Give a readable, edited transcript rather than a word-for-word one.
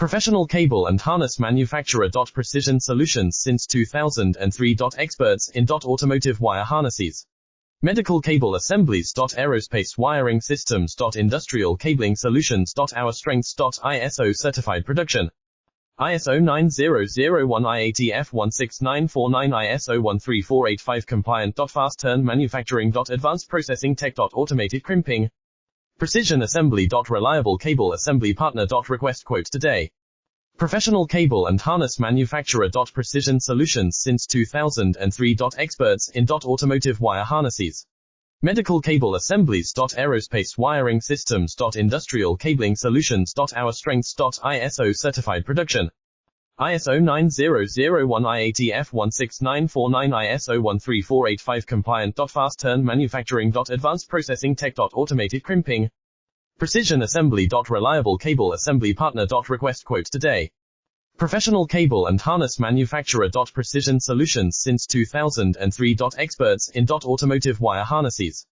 Professional cable and harness manufacturer. Precision solutions since 2003. Experts in automotive wire harnesses, medical cable assemblies. Aerospace wiring systems. Industrial cabling solutions. Our strengths. ISO certified production. ISO 9001 IATF 16949 ISO 13485 compliant. Fast turn manufacturing. Advanced processing tech. Automated crimping. Precision assembly. Reliable cable assembly partner. Request quote today. Professional cable and harness manufacturer. Precision solutions since 2003. Experts in automotive wire harnesses, medical cable assemblies. Aerospace wiring systems. Industrial cabling solutions. Our strengths. ISO certified production. ISO 9001 IATF 16949 ISO 13485 compliant. Fast turn manufacturing. Advanced processing tech. Automated crimping. Precision assembly. Reliable cable assembly partner. Request quote today. Professional cable and harness manufacturer. Precision solutions since 2003. Experts in automotive wire harnesses,